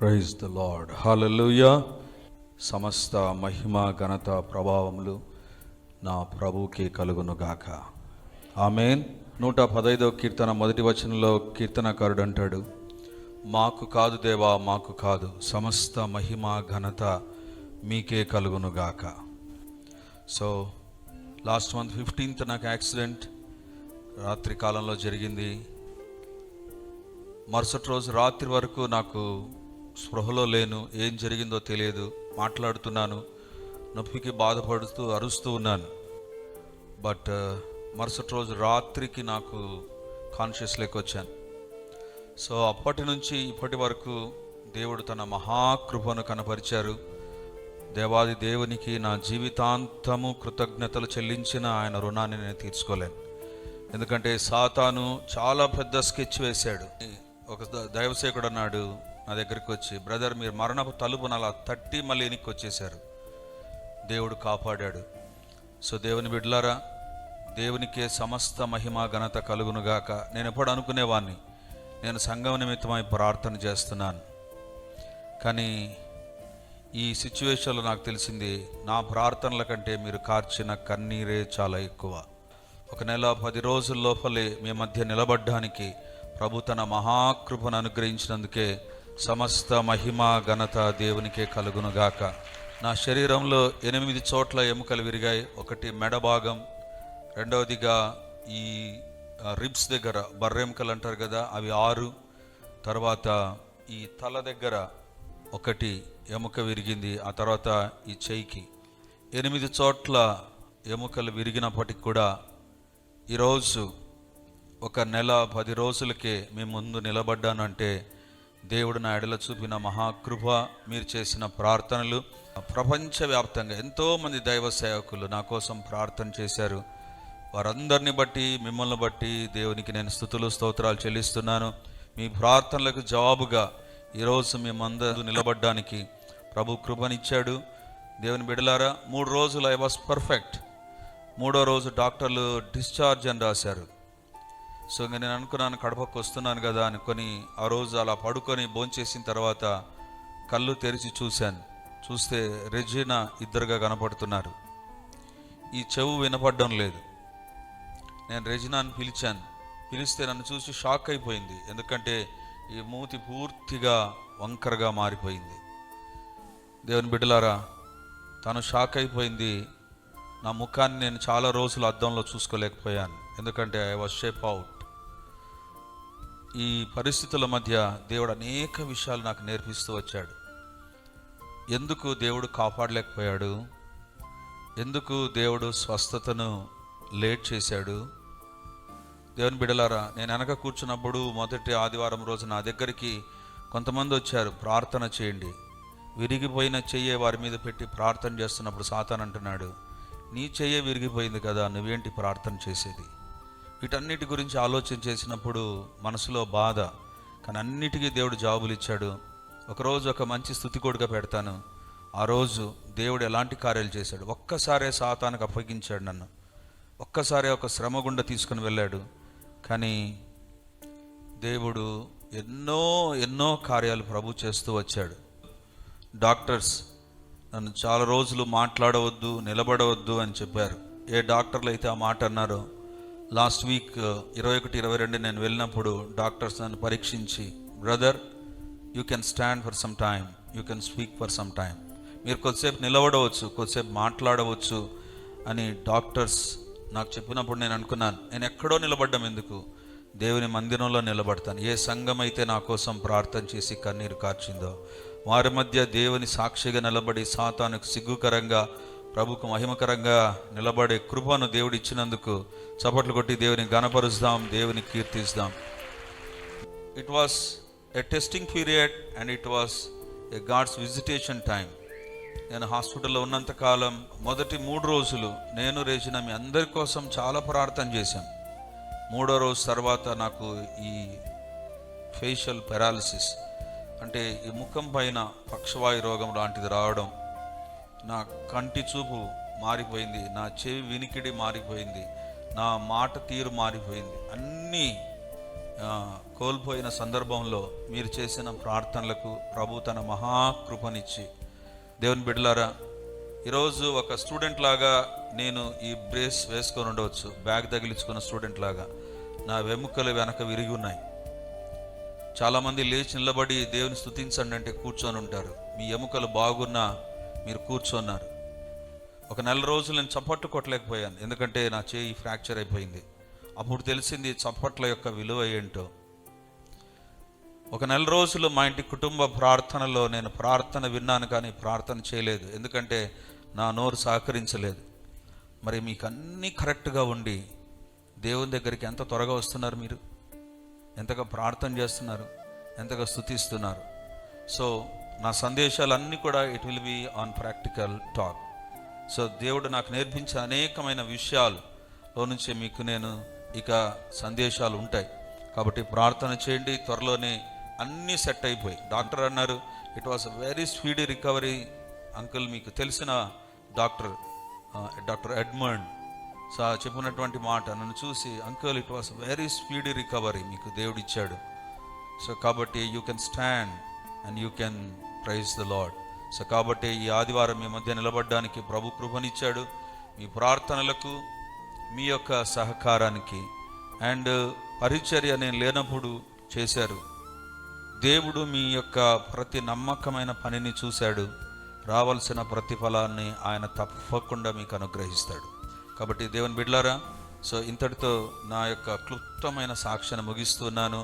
Praise the lord. హల్లెలూయా. సమస్త మహిమ ఘనత ప్రభావములు నా ప్రభువుకి కలుగును గాక. ఆమేన్. 115వ కీర్తన మొదటి వచనంలో కీర్తనకారుడు అంటాడు, మాకు కాదు దేవా, మాకు కాదు, సమస్త మహిమ ఘనత మీకే కలుగును గాక. సో లాస్ట్ మంత్ 15th నాకు యాక్సిడెంట్ రాత్రి కాలంలో జరిగింది. మరుసటి రోజు రాత్రి వరకు నాకు స్పృహలో లేను, ఏం జరిగిందో తెలియదు. మాట్లాడుతున్నాను, నొప్పికి బాధపడుతూ అరుస్తూ ఉన్నాను. బట్ మరుసటి రోజు రాత్రికి నాకు కాన్షియస్ వచ్చాను. సో అప్పటి నుంచి ఇప్పటి వరకు దేవుడు తన మహాకృపను కనపరిచారు. దేవాది దేవునికి నా జీవితాంతము కృతజ్ఞతలు చెల్లించిన ఆయన రుణాన్ని నేను తీర్చుకోలేను. ఎందుకంటే సాతాను చాలా పెద్ద స్కెచ్ వేశాడు. ఒక దైవసేకుడు అన్నాడు నా దగ్గరికి వచ్చి, బ్రదర్, మీరు మరణపు తలుపును అలా తట్టి మళ్ళీ వెనక్కి వచ్చేశారు. దేవుడు కాపాడాడు. సో దేవుని బిడ్డలారా, దేవునికే సమస్త మహిమ ఘనత కలుగునుగాక. నేను ఎప్పుడు అనుకునేవాడిని, నేను సంఘం నిమిత్తమై ప్రార్థన చేస్తున్నాను, కానీ ఈ సిచ్యువేషన్లో నాకు తెలిసింది, నా ప్రార్థనల కంటే మీరు కార్చిన కన్నీరే చాలా ఎక్కువ. 1 నెల 10 రోజుల లోపలే మీ మధ్య నిలబడ్డానికి ప్రభు తన మహాకృపను అనుగ్రహించినందుకే సమస్త మహిమ ఘనత దేవునికే కలుగునుగాక. నా శరీరంలో 8 చోట్ల ఎముకలు విరిగాయి. ఒకటి మెడ భాగం, రెండవదిగా ఈ రిబ్స్ దగ్గర బర్రెముకలు అంటారు కదా, అవి 6. తర్వాత ఈ తల దగ్గర ఒకటి ఎముక విరిగింది. ఆ తర్వాత ఈ చెయ్యికి 8 చోట్ల ఎముకలు విరిగినప్పటికి కూడా ఈరోజు 1 నెల 10 రోజులకే మీ ముందు నిలబడ్డాను అంటే దేవుడు నా ఎడల చూపిన మహాకృప, మీరు చేసిన ప్రార్థనలు. ప్రపంచవ్యాప్తంగా ఎంతోమంది దైవ సేవకులు నా కోసం ప్రార్థన చేశారు. వారందరిని బట్టి, మిమ్మల్ని బట్టి దేవునికి నేను స్తుతులు స్తోత్రాలు చెల్లిస్తున్నాను. మీ ప్రార్థనలకు జవాబుగా ఈరోజు మీ ముందు నిలబడ్డానికి ప్రభు కృపనిచ్చాడు. దేవుని బిడ్డలారా, 3 రోజులు ఐ వాస్ పర్ఫెక్ట్. 3వ రోజు డాక్టర్లు డిశ్చార్జ్ అని రాశారు. సో ఇంకా నేను అనుకున్నాను, కడపకు వస్తున్నాను కదా అనుకొని ఆ రోజు అలా పడుకొని భోంచేసిన తర్వాత కళ్ళు తెరిచి చూస్తే రెజీనా ఇద్దరుగా కనపడుతున్నారు. ఈ చెవు వినపడడం లేదు. నేను రెజీనాని పిలిస్తే నన్ను చూసి షాక్ అయిపోయింది. ఎందుకంటే ఈ మూతి పూర్తిగా వంకరగా మారిపోయింది. దేవుని బిడ్డలారా, తను షాక్ అయిపోయింది. నా ముఖాన్ని నేను చాలా రోజులు అద్దంలో చూసుకోలేకపోయాను, ఎందుకంటే ఐ వాజ్ షేప్ అవుట్. ఈ పరిస్థితుల మధ్య దేవుడు అనేక విషయాలు నాకు నేర్పిస్తూ వచ్చాడు. ఎందుకు దేవుడు కాపాడలేకపోయాడు, ఎందుకు దేవుడు స్వస్థతను లేట్ చేశాడు. దేవుని బిడ్డలారా, నేను వెనక కూర్చున్నప్పుడు మొదటి ఆదివారం రోజు నా దగ్గరికి కొంతమంది వచ్చారు, ప్రార్థన చేయండి. విరిగిపోయిన చెయ్యే వారి మీద పెట్టి ప్రార్థన చేస్తున్నప్పుడు సాతాను అంటున్నాడు, నీ చెయ్యే విరిగిపోయింది కదా, నువ్వేంటి ప్రార్థన చేసేది. వీటన్నిటి గురించి ఆలోచన చేసినప్పుడు మనసులో బాధ, కానీ అన్నిటికీ దేవుడు జవాబులు ఇచ్చాడు. ఒకరోజు ఒక మంచి స్తుతికోడుగా పెడతాను. ఆ రోజు దేవుడు ఎలాంటి కార్యాలు చేశాడు. ఒక్కసారే సాతానుకు అప్పగించాడు నన్ను, ఒక్కసారే ఒక శ్రమ గుండా తీసుకుని వెళ్ళాడు. కానీ దేవుడు ఎన్నో ఎన్నో కార్యాలు ప్రభు చేస్తూ వచ్చాడు. డాక్టర్స్ నన్ను చాలా రోజులు మాట్లాడవద్దు, నిలబడవద్దు అని చెప్పారు. ఏ డాక్టర్లు అయితే ఆ మాట అన్నారో, లాస్ట్ వీక్ 21-22 నేను వెళ్ళినప్పుడు డాక్టర్స్ నన్ను పరీక్షించి, brother, you can stand for some time, you can speak for some time, మీరు కొద్దిసేపు నిలబడవచ్చు, కొద్దిసేపు మాట్లాడవచ్చు అని డాక్టర్స్ నాకు చెప్పినప్పుడు నేను అనుకున్నాను, నేను ఎక్కడో నిలబడ్డం ఎందుకు, దేవుని మందిరంలో నిలబడతాను. ఏ సంఘం అయితే నా కోసం ప్రార్థన చేసి కన్నీరు కార్చిందో వారి మధ్య దేవుని సాక్షిగా నిలబడి సాతానుకు సిగ్గుకరంగా ప్రభుకు మహిమకరంగా నిలబడే కృపను దేవుడు ఇచ్చినందుకు చప్పట్లు కొట్టి దేవుని ఘనపరుస్తాం, దేవుని కీర్తిస్తాం. It was a testing period and it was a God's visitation time. నేను హాస్పిటల్లో ఉన్నంతకాలం మొదటి 3 రోజులు నేను రేసిన మీ అందరి కోసం చాలా ప్రార్థన చేశాం. 3వ రోజు తర్వాత నాకు ఈ ఫేషియల్ పెరాలిసిస్, అంటే ఈ ముఖం పైన పక్షవాయు రోగం లాంటిది రావడం, నా కంటి చూపు మారిపోయింది, నా చెవి వినికిడి మారిపోయింది, నా మాట తీరు మారిపోయింది. అన్నీ కోల్పోయిన సందర్భంలో మీరు చేసిన ప్రార్థనలకు ప్రభు తన మహాకృపనిచ్చి, దేవుని బిడ్డలారా, ఈరోజు ఒక స్టూడెంట్ లాగా నేను ఈ బ్రేస్ వేసుకొని ఉండవచ్చు, బ్యాగ్ తగిలించుకున్న స్టూడెంట్ లాగా నా వెముకలు వెనక విరిగి ఉన్నాయి. చాలామంది లేచి నిలబడి దేవుని స్తుతించండి అంటే కూర్చొని ఉంటారు. మీ ఎముకలు బాగున్నా మీరు కూర్చున్నారు. ఒక నెల రోజులు నేను చప్పట్లు కొట్టలేకపోయాను, ఎందుకంటే నా చేయి ఫ్రాక్చర్ అయిపోయింది. అప్పుడు తెలిసింది చప్పట్ల యొక్క విలువ ఏంటో. ఒక నెల రోజులు మా ఇంటి కుటుంబ ప్రార్థనలో నేను ప్రార్థన విన్నాను, కానీ ప్రార్థన చేయలేదు, ఎందుకంటే నా నోరు సహకరించలేదు. మరి మీకు అన్నీ కరెక్ట్గా ఉండి దేవుని దగ్గరికి ఎంత త్వరగా వస్తున్నారు, మీరు ఎంతగా ప్రార్థన చేస్తున్నారు, ఎంతగా స్తుతిస్తున్నారు. సో నా సందేశాలన్నీ కూడా it will be on practical talk. So దేవుడు నాకు నేర్పించే అనేకమైన విషయాల్లో నుంచి మీకు నేను ఇక సందేశాలు ఉంటాయి. కాబట్టి ప్రార్థన చేయండి. త్వరలోనే అన్నీ సెట్ అయిపోయి డాక్టర్ అన్నారు it was very speedy recovery. Uncle మీకు తెలిసిన డాక్టర్ ఎడ్మండ్ చెప్పినటువంటి మాట నన్ను చూసి, uncle it was very speedy recovery మీకు దేవుడు ఇచ్చాడు. సో కాబట్టి you can stand and you can praise the Lord. So కాబట్టి ఈ ఆదివారం మీ మధ్య నిలబడడానికి ప్రభు కృపనిచ్చాడు. మీ ప్రార్థనలకు, మీ యొక్క సహకారానికి అండ్ పరిచర్య నేను లేనప్పుడు చేశారు. దేవుడు మీ యొక్క ప్రతి నమ్మకమైన పనిని చూశాడు. రావాల్సిన ప్రతిఫలాన్ని ఆయన తప్పకుండా మీకు అనుగ్రహిస్తాడు. కాబట్టి దేవుని బిడ్డలారా, సో ఇంతటితో నా యొక్క క్లుప్తమైన సాక్ష్యాన్ని ముగిస్తున్నాను.